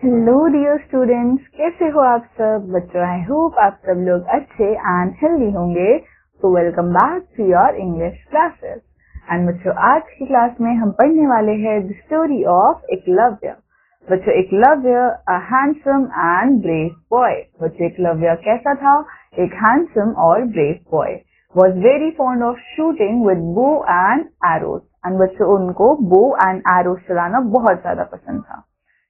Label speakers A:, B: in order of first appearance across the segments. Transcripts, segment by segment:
A: Hello dear students, कैसे हो आप सब बच्चों। आई होप आप सब लोग अच्छे एंड हेल्दी होंगे। तो welcome back to your English classes. And बच्चों, आज की क्लास में हम पढ़ने वाले हैं द स्टोरी ऑफ एकलव्य। बच्चों, Eklavya a handsome and brave boy. बच्चों, एकलव्य कैसा था? एक हैंडसम और brave boy. Was very fond of shooting with bow and arrows. And बच्चों, उनको बो एंड एरोज चलाना बहुत ज्यादा पसंद था।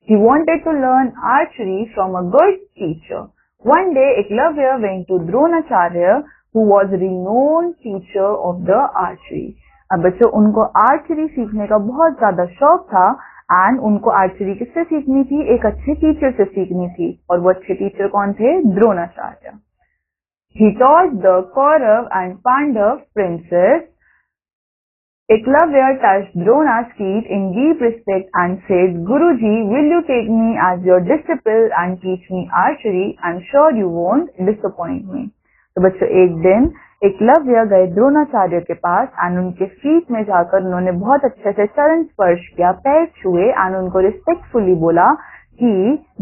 A: He wanted to learn archery from a good teacher. One day, Eklavya went to Dronacharya, who was a renowned teacher of the archery. अब बच्चों, उनको आर्चरी सीखने का बहुत ज्यादा शौक था एंड उनको आर्चरी किससे सीखनी थी? एक अच्छे टीचर से सीखनी थी। और वो अच्छे टीचर कौन थे? Dronacharya. He taught the Kaurav and Pandav princes. Eklavya touched Drona's feet in deep respect and said, Guruji, will you take me as your disciple and teach me archery? I'm sure you won't disappoint me. तो बच्चों, एक दिन एकलव्य गए द्रोणाचार्य के पास and उनके feet में जाकर उन्होंने बहुत अच्छे से चरण स्पर्श किया, पैर छुए एंड उनको रिस्पेक्टफुली बोला कि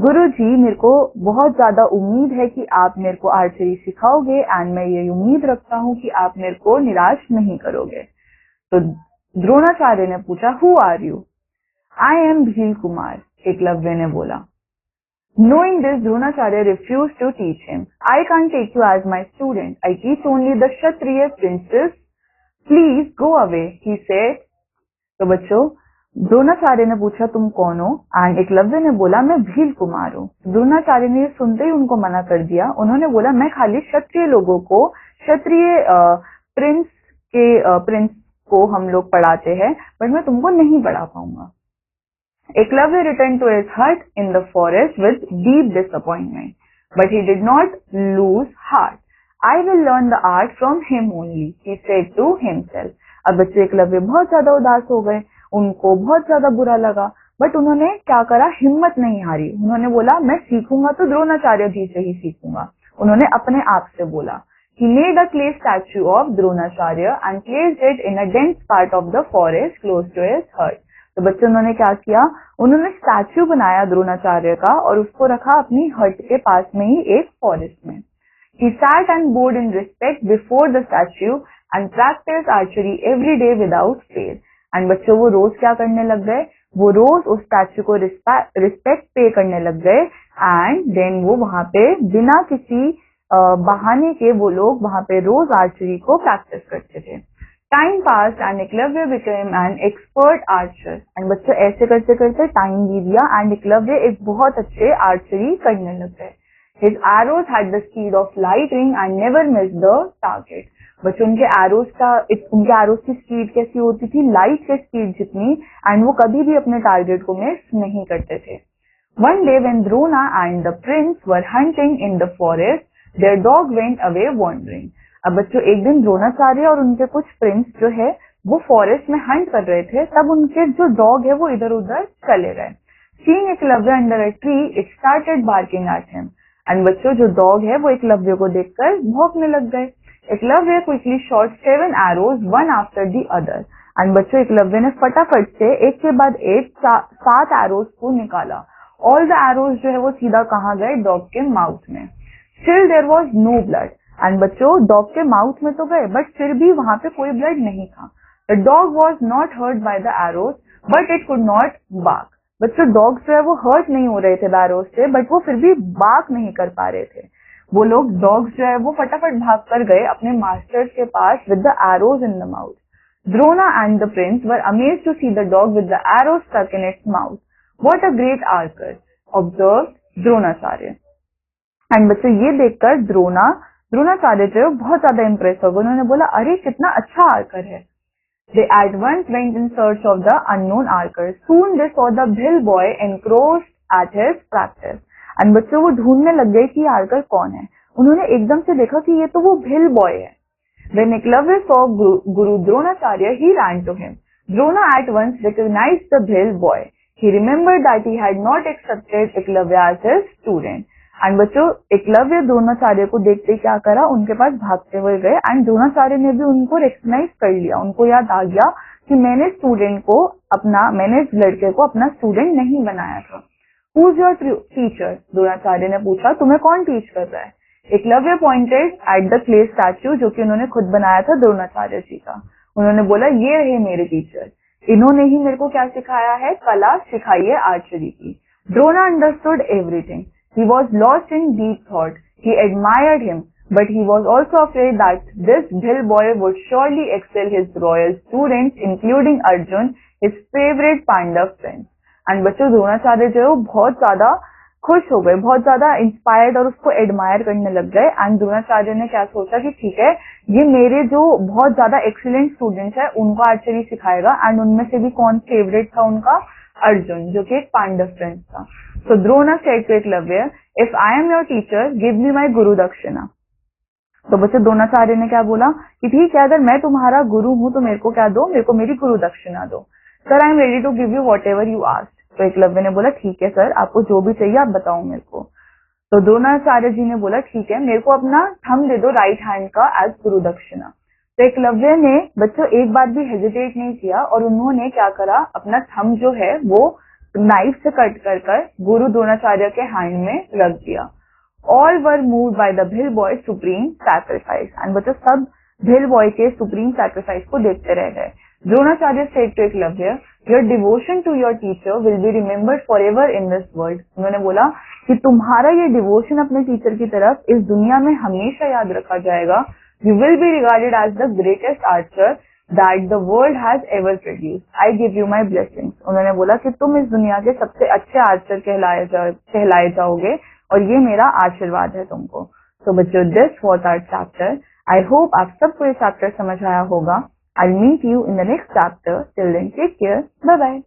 A: गुरुजी, मेरे को बहुत ज्यादा उम्मीद है कि आप मेरे को आर्चरी सिखाओगे एंड मैं ये उम्मीद रखता हूँ कि आप मेरे को निराश नहीं करोगे। तो द्रोणाचार्य ने पूछा, who are you? I am Bhil Kumar, Eklavya ने बोला। Knowing this, Dronacharya refused to teach him. I can't take you as my student. I teach only the Kshatriya princes. Please go away, he said. तो बच्चों, द्रोणाचार्य ने पूछा, तुम कौन हो? एंड एकलव्य ने बोला, मैं भील कुमार हूँ। द्रोणाचार्य ने सुनते ही उनको मना कर दिया। उन्होंने बोला, मैं खाली क्षत्रिय लोगों को, क्षत्रिय प्रिंस को हम लोग पढ़ाते हैं, बट मैं तुमको नहीं पढ़ा पाऊंगा। Eklavya returned to his hut in the forest with deep disappointment, but he did not lose heart. I will learn the art from him only, he said to himself. अब बच्चे एकलव्य बहुत ज्यादा उदास हो गए, उनको बहुत ज्यादा बुरा लगा, बट उन्होंने क्या करा? हिम्मत नहीं हारी। उन्होंने बोला, मैं सीखूंगा तो द्रोणाचार्य जी से ही सीखूंगा। उन्होंने अपने आप से बोला। He made a clay statue of Dronacharya and placed it in a dense part of the forest close to his hut. तो बच्चों, उन्होंने क्या किया? उन्होंने स्टैच्यू बनाया द्रोणाचार्य का और उसको रखा अपनी हट के पास में ही एक फॉरेस्ट में। He sat and bowed in respect before the statue and practiced archery every day without fail. And बच्चों, वो रोज क्या करने लग गए? वो रोज उस स्टैच्यू को रिस्पेक्ट पे करने लग गए एंड देन वो वहां पे बिना किसी बहाने के वो लोग वहां पे रोज आर्चरी को प्रैक्टिस करते थे। Time pass and Eklavya became an expert Archer. And बच्चों, ऐसे करते करते टाइम बीत गया एंड एकलव्य एक बहुत अच्छे आर्चरी करने लग गए। His arrows had the speed of lightning and never missed the target. बच्चों, उनके एरोज की स्पीड कैसी होती थी? लाइट के स्पीड जितनी, एंड वो कभी भी अपने टारगेट को मिस नहीं करते थे। One day when Drona and the prince were hunting in the forest, their dog went away wandering. अब बच्चों, एक दिन द्रोणाचार्य और उनके कुछ प्रिंस जो है वो फॉरेस्ट में हंट कर रहे थे, तब उनके जो डॉग है वो इधर उधर चले गए। Seeing Eklavya under a tree, it started barking at him. And बच्चों, जो डॉग है वो एकलव्य को देखकर भौंकने लग गए। Eklavya quickly shot 7 arrows one after the other. And बच्चों, एकलव्य ने फटाफट से एक के बाद एक 7 arrows को निकाला। ऑल द arrows जो है वो सीधा कहाँ गए? डॉग के माउथ में। Still there was no blood. And बच्चों, डॉग के माउथ में तो गए बट फिर भी वहां पे कोई ब्लड नहीं था। The dog was not hurt by the arrows but it could not bark. बच्चों, डॉग जो है वो हर्ट नहीं हो रहे थे एरोज से, बट वो फिर भी बार्क नहीं कर पा रहे थे। वो लोग डॉग्स जो है वो फटाफट भाग कर गए अपने मास्टर्स के पास with the arrows in the mouth. Drona and the prince were amazed to see the dog with the arrows stuck in its mouth. What a great archer, observe Dronacharya. And बच्चों, ये देखकर द्रोणाचार्य जो बहुत ज्यादा इम्प्रेस हो गए। उन्होंने बोला, अरे कितना अच्छा आर्कर है। They at once went in search of the unknown archer. Soon they saw the Bhil boy engrossed at his practice. And बच्चों, वो ढूंढने लग गए कि आर्कर कौन है। उन्होंने एकदम से देखा कि ये तो वो भिल बॉय है। When Eklavya saw Guru Dronacharya, he ran to him. Drona at once recognized the Bhil boy. He remembered that he had not accepted Eklavya as his student. And बच्चों, एकलव्य द्रोणाचार्य को देखते क्या करा? उनके पास भागते हुए गए एंड द्रोणाचार्य ने भी उनको रिकॉग्नाइज कर लिया। उनको याद आ गया कि मैंने इस लड़के को अपना स्टूडेंट नहीं बनाया था। Who is your teacher? Dronacharya ने पूछा, तुम्हें कौन टीच कर रहा है? Eklavya pointed at the clay statue, जो कि उन्होंने खुद बनाया था द्रोणाचार्य जी का। उन्होंने बोला, ये रहे मेरे टीचर, इन्होंने ही मेरे को क्या सिखाया है? कला सिखाई है आर्चरी की। Drona understood everything. He was lost in deep thought. He admired him, but he was also afraid that this Bhil boy would surely excel his royal students, including Arjun, his favorite Pandav friend. And बच्चों, द्रोणाचार्य जो है वो बहुत ज्यादा खुश हो गए, बहुत ज्यादा इंस्पायर्ड और उसको एडमायर करने लग गए। एंड द्रोणाचार्य ने क्या सोचा कि ठीक है, ये मेरे जो बहुत ज्यादा एक्सीलेंट स्टूडेंट्स है उनको आर्चरी सिखाएगा। एंड उनमें से भी कौन फेवरेट था उनका? अर्जुन, जो कि एक पांडव फ्रेंड था। So Drona said to Eklavya, if I am your teacher give me my guru dakshina. तो बच्चों, द्रोणाचार्य ने क्या बोला कि ठीक है, अगर मैं तुम्हारा गुरु हूं तो मेरे को क्या दो? मेरे को मेरी गुरु दक्षिणा दो। Sir, I am ready to give you whatever you asked. तो एकलव्य ने बोला, ठीक है सर, आपको जो भी चाहिए आप बताओ मेरे को। तो द्रोणाचार्य जी ने बोला, ठीक है, मेरे को अपना थंब दे दो राइट हैंड का एज गुरु दक्षिणा। तो एकलव्य ने बच्चों एक बार भी हेजिटेट नहीं किया और उन्होंने क्या करा, अपना थंब जो है वो नाइफ से कट कर गुरु द्रोणाचार्य के हैंड में रख दिया। All were moved by the Bhil boy supreme sacrifice. And बच्चों, सब भिल बॉय के सुप्रीम सैक्रिफाइस को देखते रह गए। Dronacharya said to Eklavya, your devotion to your teacher will be remembered forever in this world. उन्होंने बोला कि तुम्हारा ये डिवोशन अपने टीचर की तरफ इस दुनिया में हमेशा याद रखा जाएगा। You will be regarded as the greatest archer that the world has ever produced. I give you my blessings. उन्होंने बोला कि तुम इस दुनिया के सबसे अच्छे आर्चर कहलाए जाओगे और ये मेरा आशीर्वाद है तुमको। तो बच्चों, this was our chapter. I hope आप सबको ये चैप्टर समझ आया होगा। I'll meet you in the next chapter. Till then, take care. Bye bye.